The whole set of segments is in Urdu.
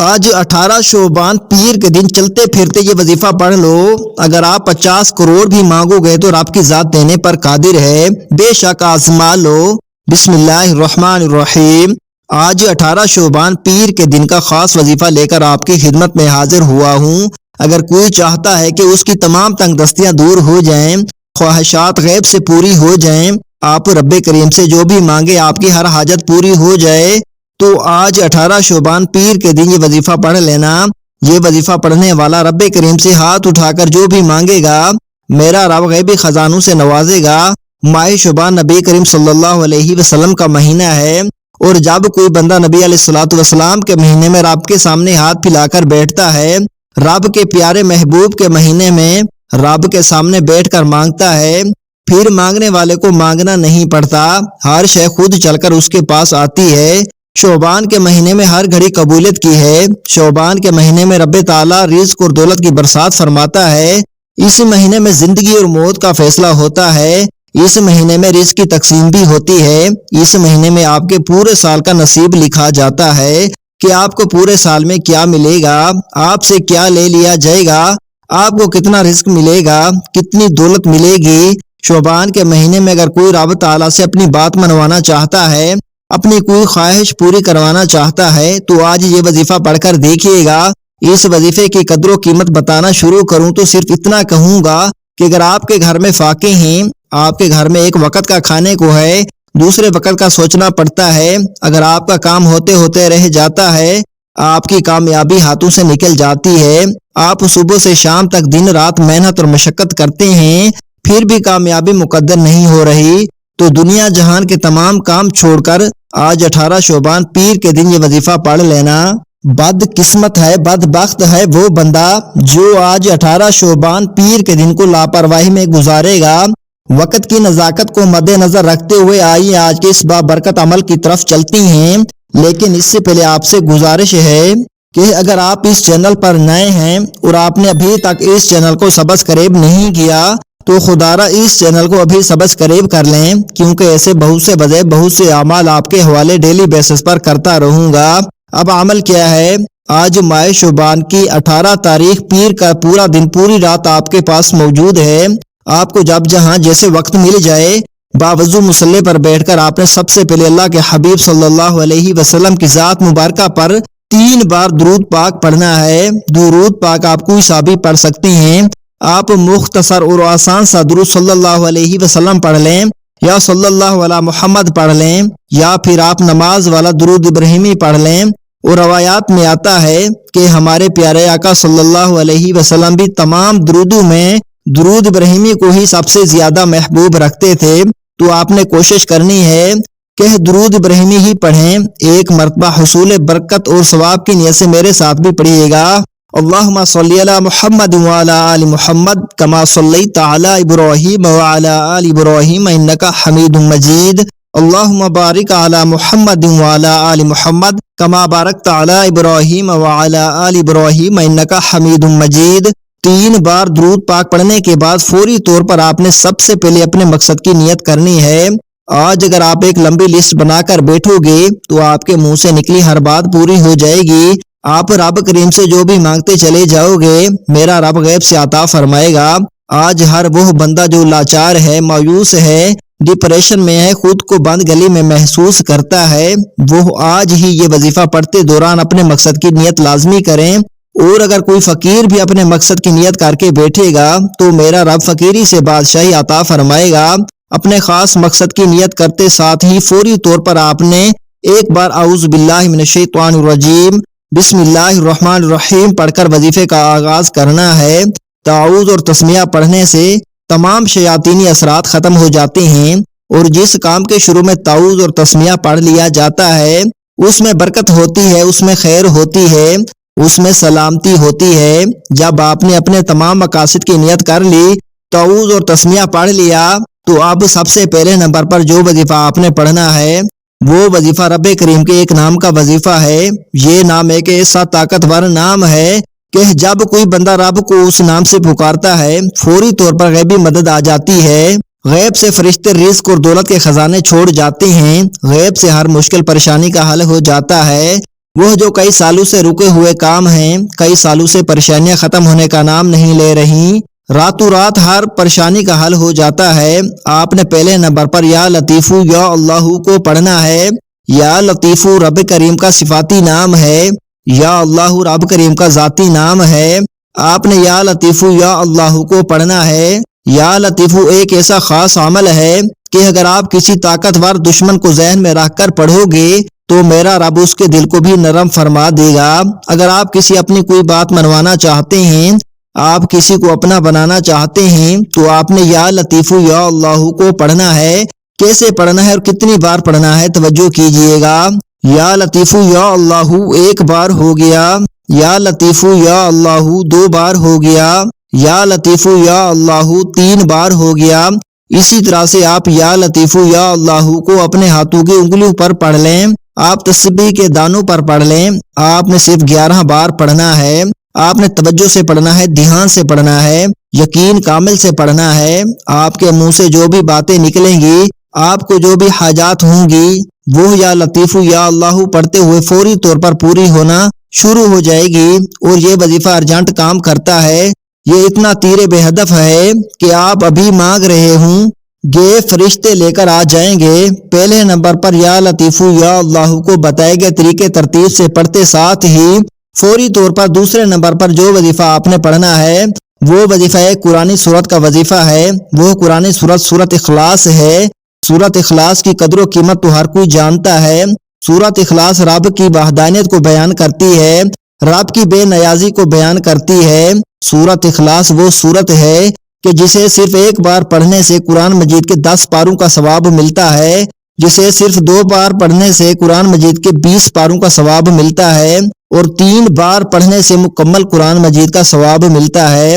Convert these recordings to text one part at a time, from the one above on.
آج 18 شعبان پیر کے دن چلتے پھرتے یہ وظیفہ پڑھ لو۔ اگر آپ 50 کروڑ بھی مانگو گے تو رب کی ذات دینے پر قادر ہے، بے شک آزما لو۔ بسم اللہ الرحمن الرحیم۔ آج 18 شعبان پیر کے دن کا خاص وظیفہ لے کر آپ کی خدمت میں حاضر ہوا ہوں۔ اگر کوئی چاہتا ہے کہ اس کی تمام تنگ دستیاں دور ہو جائیں، خواہشات غیب سے پوری ہو جائیں، آپ رب کریم سے جو بھی مانگے آپ کی ہر حاجت پوری ہو جائے، تو آج 18 شعبان پیر کے دن یہ وظیفہ پڑھ لینا۔ یہ وظیفہ پڑھنے والا رب کریم سے ہاتھ اٹھا کر جو بھی مانگے گا، میرا رب غیبی خزانوں سے نوازے گا۔ ماہ شعبان نبی کریم صلی اللہ علیہ وسلم کا مہینہ ہے، اور جب کوئی بندہ نبی علیہ الصلوۃ والسلام کے مہینے میں رب کے سامنے ہاتھ پھیلا کر بیٹھتا ہے، رب کے پیارے محبوب کے مہینے میں رب کے سامنے بیٹھ کر مانگتا ہے، پھر مانگنے والے کو مانگنا نہیں پڑتا، ہر شے خود چل کر اس کے پاس آتی ہے۔ شعبان کے مہینے میں ہر گھڑی قبولیت کی ہے۔ شعبان کے مہینے میں رب تعالیٰ رزق اور دولت کی برسات فرماتا ہے۔ اس مہینے میں زندگی اور موت کا فیصلہ ہوتا ہے۔ اس مہینے میں رزق کی تقسیم بھی ہوتی ہے۔ اس مہینے میں آپ کے پورے سال کا نصیب لکھا جاتا ہے کہ آپ کو پورے سال میں کیا ملے گا، آپ سے کیا لے لیا جائے گا، آپ کو کتنا رزق ملے گا، کتنی دولت ملے گی۔ شعبان کے مہینے میں اگر کوئی رب تعالیٰ سے اپنی بات منوانا چاہتا ہے، اپنی کوئی خواہش پوری کروانا چاہتا ہے، تو آج یہ وظیفہ پڑھ کر دیکھیے گا۔ اس وظیفے کی قدر و قیمت بتانا شروع کروں تو صرف اتنا کہوں گا کہ اگر آپ کے گھر میں فاقے ہیں، آپ کے گھر میں ایک وقت کا کھانے کو ہے، دوسرے وقت کا سوچنا پڑتا ہے، اگر آپ کا کام ہوتے ہوتے رہ جاتا ہے، آپ کی کامیابی ہاتھوں سے نکل جاتی ہے، آپ صبح سے شام تک دن رات محنت اور مشقت کرتے ہیں، پھر بھی کامیابی مقدر نہیں ہو رہی، تو دنیا جہان کے تمام کام چھوڑ کر آج 18 شعبان پیر کے دن یہ وظیفہ پڑھ لینا۔ بد قسمت ہے، بدبخت ہے وہ بندہ جو آج 18 شعبان پیر کے دن کو لاپرواہی میں گزارے گا۔ وقت کی نزاکت کو مد نظر رکھتے ہوئے آئیے آج کے اس بابرکت عمل کی طرف چلتی ہیں، لیکن اس سے پہلے آپ سے گزارش ہے کہ اگر آپ اس چینل پر نئے ہیں اور آپ نے ابھی تک اس چینل کو سبسکرائب نہیں کیا، تو خدارہ اس چینل کو ابھی سبسکرائب کر لیں، کیونکہ ایسے بہت سے اعمال آپ کے حوالے ڈیلی بیسس پر کرتا رہوں گا۔ اب عمل کیا ہے؟ آج ماہ شعبان کی 18 تاریخ پیر کا پورا دن پوری رات آپ کے پاس موجود ہے۔ آپ کو جب جہاں جیسے وقت مل جائے، باوضو مصلی پر بیٹھ کر آپ نے سب سے پہلے اللہ کے حبیب صلی اللہ علیہ وسلم کی ذات مبارکہ پر 3 بار درود پاک پڑھنا ہے۔ درود پاک آپ کوئی سا بھی پڑھ سکتے ہیں۔ آپ مختصر اور آسان سا درود صلی اللہ علیہ وسلم پڑھ لیں، یا صلی اللہ علی محمد پڑھ لیں، یا پھر آپ نماز والا درود ابراہیمی پڑھ لیں۔ اور روایات میں آتا ہے کہ ہمارے پیارے آقا صلی اللہ علیہ وسلم بھی تمام درودوں میں درود ابراہیمی کو ہی سب سے زیادہ محبوب رکھتے تھے، تو آپ نے کوشش کرنی ہے کہ درود ابراہیمی ہی پڑھیں۔ ایک مرتبہ حصول برکت اور ثواب کی نیت سے میرے ساتھ بھی پڑھیے گا۔ اللہم صلی علی محمد وعلی آل محمد کما صلیت علی ابراہیم وعلی آل ابراہیم انک حمید مجید۔ اللہم بارک علی محمد وعلی آل محمد کما بارکت علی ابراہیم وعلی آل ابراہیم انک حمید مجید۔ 3 بار درود پاک پڑھنے کے بعد فوری طور پر آپ نے سب سے پہلے اپنے مقصد کی نیت کرنی ہے۔ آج اگر آپ ایک لمبی لسٹ بنا کر بیٹھو گے تو آپ کے منہ سے نکلی ہر بات پوری ہو جائے گی۔ آپ رب کریم سے جو بھی مانگتے چلے جاؤ گے، میرا رب غیب سے عطا فرمائے گا۔ آج ہر وہ بندہ جو لاچار ہے، مایوس ہے، ڈپریشن میں ہے، خود کو بند گلی میں محسوس کرتا ہے، وہ آج ہی یہ وظیفہ پڑھتے دوران اپنے مقصد کی نیت لازمی کریں۔ اور اگر کوئی فقیر بھی اپنے مقصد کی نیت کر کے بیٹھے گا تو میرا رب فقیری سے بادشاہی عطا فرمائے گا۔ اپنے خاص مقصد کی نیت کرتے ساتھ ہی فوری طور پر آپ نے ایک بار اعوذ باللہ من الشیطان الرجیم بسم اللہ الرحمن الرحیم پڑھ کر وظیفے کا آغاز کرنا ہے۔ تعوذ اور تسمیہ پڑھنے سے تمام شیاطینی اثرات ختم ہو جاتے ہیں، اور جس کام کے شروع میں تعوذ اور تسمیہ پڑھ لیا جاتا ہے اس میں برکت ہوتی ہے، اس میں خیر ہوتی ہے، اس میں سلامتی ہوتی ہے۔ جب آپ نے اپنے تمام مقاصد کی نیت کر لی، تعوذ اور تسمیہ پڑھ لیا، تو اب سب سے پہلے نمبر پر جو وظیفہ آپ نے پڑھنا ہے وہ وظیفہ رب کریم کے ایک نام کا وظیفہ ہے۔ یہ نام ایک ایسا طاقتور نام ہے کہ جب کوئی بندہ رب کو اس نام سے پکارتا ہے، فوری طور پر غیبی مدد آ جاتی ہے۔ غیب سے فرشتے رزق اور دولت کے خزانے چھوڑ جاتے ہیں، غیب سے ہر مشکل پریشانی کا حل ہو جاتا ہے۔ وہ جو کئی سالوں سے رکے ہوئے کام ہیں، کئی سالوں سے پریشانیاں ختم ہونے کا نام نہیں لے رہی، راتوں رات ہر پریشانی کا حل ہو جاتا ہے۔ آپ نے پہلے نمبر پر یا لطیفو یا اللہ کو پڑھنا ہے۔ یا لطیفو رب کریم کا صفاتی نام ہے، یا اللہ رب کریم کا ذاتی نام ہے۔ آپ نے یا لطیفو یا اللہ کو پڑھنا ہے۔ یا لطیفو ایک ایسا خاص عمل ہے کہ اگر آپ کسی طاقتور دشمن کو ذہن میں رکھ کر پڑھو گے تو میرا رب اس کے دل کو بھی نرم فرما دے گا۔ اگر آپ کسی اپنی کوئی بات منوانا چاہتے ہیں، آپ کسی کو اپنا بنانا چاہتے ہیں، تو آپ نے یا لطیفو یا اللہ کو پڑھنا ہے۔ کیسے پڑھنا ہے اور کتنی بار پڑھنا ہے، توجہ کیجئے گا۔ یا لطیفو یا اللہ ایک بار ہو گیا، یا لطیفو یا اللہ دو بار ہو گیا، یا لطیفو یا اللہ تین بار ہو گیا۔ اسی طرح سے آپ یا لطیفو یا اللہ کو اپنے ہاتھوں کی انگلیوں پر پڑھ لیں، آپ تسبیح کے دانوں پر پڑھ لیں۔ آپ نے صرف 11 بار پڑھنا ہے۔ آپ نے توجہ سے پڑھنا ہے، دھیان سے پڑھنا ہے، یقین کامل سے پڑھنا ہے۔ آپ کے منہ سے جو بھی باتیں نکلیں گی، آپ کو جو بھی حاجات ہوں گی، وہ یا لطیفو یا اللہ پڑھتے ہوئے فوری طور پر پوری ہونا شروع ہو جائے گی۔ اور یہ وظیفہ ارجنٹ کام کرتا ہے، یہ اتنا تیر بے ہدف ہے کہ آپ ابھی مانگ رہے ہوں گے فرشتے لے کر آ جائیں گے۔ پہلے نمبر پر یا لطیفو یا اللہ کو بتائے گئے طریقے ترتیب سے پڑھتے ساتھ ہی فوری طور پر دوسرے نمبر پر جو وظیفہ آپ نے پڑھنا ہے وہ وظیفہ قرآن سورت کا وظیفہ ہے۔ وہ قرآن سورت سورت اخلاص ہے۔ سورت اخلاص کی قدر و قیمت تو ہر کوئی جانتا ہے۔ سورت اخلاص رب کی وحدانیت کو بیان کرتی ہے، رب کی بے نیازی کو بیان کرتی ہے۔ سورت اخلاص وہ سورت ہے کہ جسے صرف ایک بار پڑھنے سے قرآن مجید کے 10 پاروں کا ثواب ملتا ہے، جسے صرف 2 بار پڑھنے سے قرآن مجید کے 20 پاروں کا ثواب ملتا ہے، اور 3 بار پڑھنے سے مکمل قرآن مجید کا ثواب ملتا ہے۔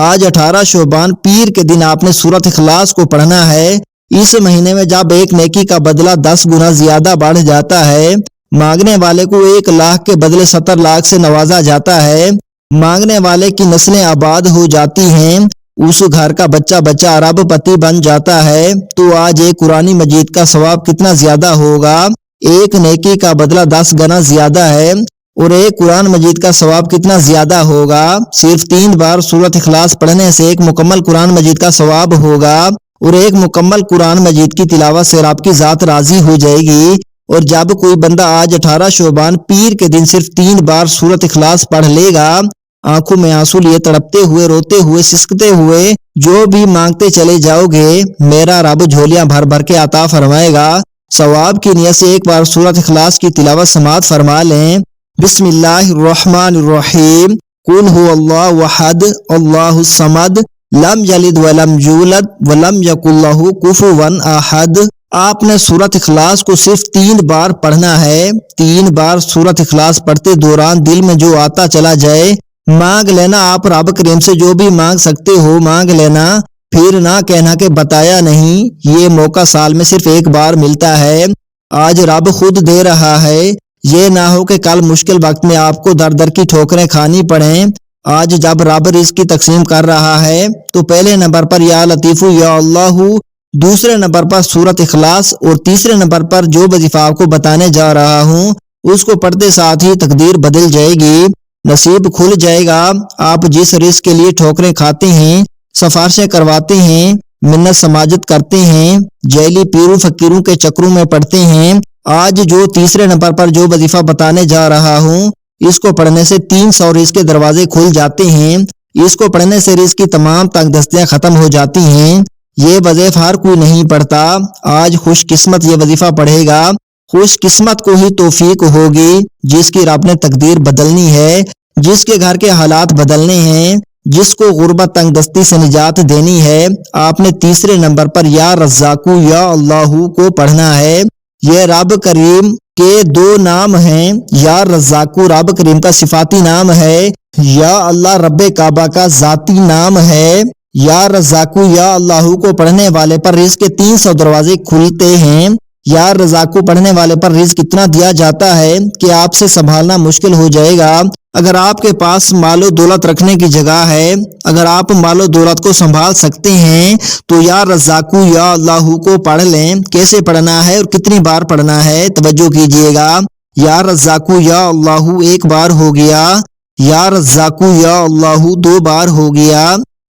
آج 18 شعبان پیر کے دن آپ نے سورت اخلاص کو پڑھنا ہے۔ اس مہینے میں جب ایک نیکی کا بدلہ 10 گنا زیادہ بڑھ جاتا ہے، مانگنے والے کو 1 لاکھ کے بدلے 70 لاکھ سے نوازا جاتا ہے، مانگنے والے کی نسلیں آباد ہو جاتی ہیں، اس گھر کا بچہ ارب پتی بن جاتا ہے، تو آج ایک قرآن مجید کا ثواب کتنا زیادہ ہوگا؟ ایک نیکی کا بدلہ 10 گنا زیادہ ہے، اور ایک قرآن مجید کا ثواب کتنا زیادہ ہوگا؟ صرف 3 بار سورت اخلاص پڑھنے سے ایک مکمل قرآن مجید کا ثواب ہوگا، اور ایک مکمل قرآن مجید کی تلاوت سے آپ کی ذات راضی ہو جائے گی۔ اور جب کوئی بندہ آج 18 شعبان پیر کے دن صرف 3 بار سورت اخلاص پڑھ لے گا، آنکھوں میں آنسو لیے تڑپتے ہوئے، روتے ہوئے، سسکتے ہوئے جو بھی مانگتے چلے جاؤ گے، میرا رب جھولیاں بھر بھر کے عطا فرمائے گا۔ ثواب کی نیت سے ایک بار سورت اخلاص کی تلاوت سماعت فرما لیں۔ بسم اللہ الرحمن الرحیم، قل هو اللہ احد اللہ الصمد لم یلد ولم یولد ولم یکن لہ کفوا احد۔ آپ نے سورت اخلاص کو صرف 3 بار پڑھنا ہے۔ 3 بار سورت اخلاص پڑھتے دوران دل میں جو آتا چلا جائے مانگ لینا۔ آپ رب کریم سے جو بھی مانگ سکتے ہو مانگ لینا، پھر نہ کہنا کہ بتایا نہیں۔ یہ موقع سال میں صرف 1 بار ملتا ہے، آج رب خود دے رہا ہے۔ یہ نہ ہو کہ کل مشکل وقت میں آپ کو در در کی ٹھوکریں کھانی پڑیں۔ آج جب رب رزق کی تقسیم کر رہا ہے تو پہلے نمبر پر یا لطیفو یا اللہ، دوسرے نمبر پر سورت اخلاص، اور تیسرے نمبر پر جو وظیفہ آپ کو بتانے جا رہا ہوں اس کو پڑھتے ساتھ ہی تقدیر بدل جائے گی، نصیب کھل جائے گا۔ آپ جس رزق کے لیے ٹھوکریں کھاتے ہیں، سفارشیں کرواتے ہیں، منت سماجت کرتے ہیں، جیلی پیروں فقیروں کے چکروں میں پڑتے ہیں، آج جو تیسرے نمبر پر جو وظیفہ بتانے جا رہا ہوں اس کو پڑھنے سے 300 رزق کے دروازے کھل جاتے ہیں۔ اس کو پڑھنے سے رزق کی تمام تنگ دستیاں ختم ہو جاتی ہیں۔ یہ وظیفہ ہر کوئی نہیں پڑھتا، آج خوش قسمت یہ وظیفہ پڑھے گا۔ خوش قسمت کو ہی توفیق ہوگی جس کی رب نے تقدیر بدلنی ہے، جس کے گھر کے حالات بدلنے ہیں، جس کو غربت تنگ دستی سے نجات دینی ہے۔ آپ نے تیسرے نمبر پر یا رزاقو یا اللہ کو پڑھنا ہے۔ یہ رب کریم کے 2 نام ہیں۔ یا رزاقو رب کریم کا صفاتی نام ہے، یا اللہ رب کعبہ کا ذاتی نام ہے۔ یا رزاقو یا اللہ کو پڑھنے والے پر رزق کے 300 دروازے کھلتے ہیں۔ یا رزاقو پڑھنے والے پر رزق اتنا دیا جاتا ہے کہ آپ سے سنبھالنا مشکل ہو جائے گا۔ اگر آپ کے پاس مال و دولت رکھنے کی جگہ ہے، اگر آپ مال و دولت کو سنبھال سکتے ہیں تو یا رزاقو یا اللہ کو پڑھ لیں۔ کیسے پڑھنا ہے اور کتنی بار پڑھنا ہے، توجہ کیجئے گا۔ یا رزاقو یا اللہ ایک بار ہو گیا، یا رزاقو یا اللہ دو بار ہو گیا،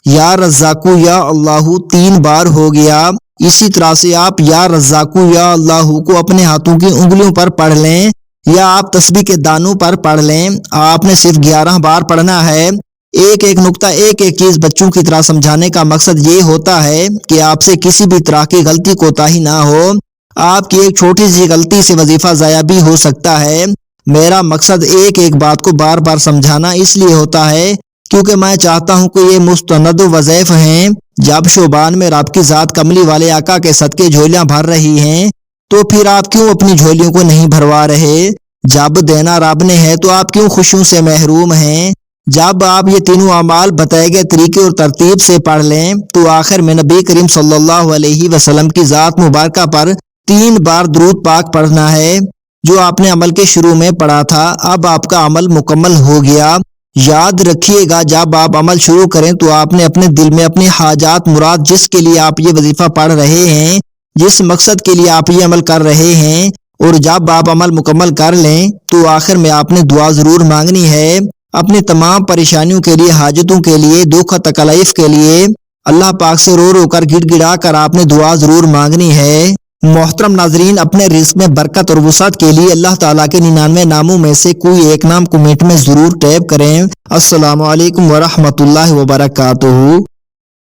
یا رزاقو یا اللہ تین بار ہو گیا۔ اسی طرح سے آپ یا رزاقو یا اللہ کو اپنے ہاتھوں کی انگلیوں پر پڑھ لیں یا آپ تسبیح کے دانوں پر پڑھ لیں۔ آپ نے صرف 11 بار پڑھنا ہے۔ ایک ایک نقطہ ایک ایک چیز بچوں کی طرح سمجھانے کا مقصد یہ ہوتا ہے کہ آپ سے کسی بھی طرح کی غلطی کوتاہی نہ ہو۔ آپ کی ایک چھوٹی سی غلطی سے وظیفہ ضائع بھی ہو سکتا ہے۔ میرا مقصد ایک ایک بات کو بار بار سمجھانا اس لیے ہوتا ہے کیونکہ میں چاہتا ہوں کہ یہ مستند وظائف ہیں۔ جب شعبان میں رب کی ذات کملی والے آقا کے صدقے جھولیاں بھر رہی ہیں تو پھر آپ کیوں اپنی جھولیوں کو نہیں بھروا رہے؟ جب دینا رب نے ہے تو آپ کیوں خوشیوں سے محروم ہیں؟ جب آپ یہ تینوں اعمال بتائے گئے طریقے اور ترتیب سے پڑھ لیں تو آخر میں نبی کریم صلی اللہ علیہ وسلم کی ذات مبارکہ پر 3 بار درود پاک پڑھنا ہے جو آپ نے عمل کے شروع میں پڑھا تھا۔ اب آپ کا عمل مکمل ہو گیا۔ یاد رکھیے گا جب آپ عمل شروع کریں تو آپ نے اپنے دل میں اپنی حاجات مراد جس کے لیے آپ یہ وظیفہ پڑھ رہے ہیں، جس مقصد کے لیے آپ یہ عمل کر رہے ہیں، اور جب آپ عمل مکمل کر لیں تو آخر میں آپ نے دعا ضرور مانگنی ہے اپنی تمام پریشانیوں کے لیے، حاجتوں کے لیے، دکھ و تکلیف کے لیے۔ اللہ پاک سے رو رو کر گڑ گڑا کر آپ نے دعا ضرور مانگنی ہے۔ محترم ناظرین، اپنے رزق میں برکت اور وسعت کے لیے اللہ تعالیٰ کے 99 ناموں میں سے کوئی ایک نام کمنٹ میں ضرور ٹیپ کریں۔ السلام علیکم ورحمۃ اللہ وبرکاتہ۔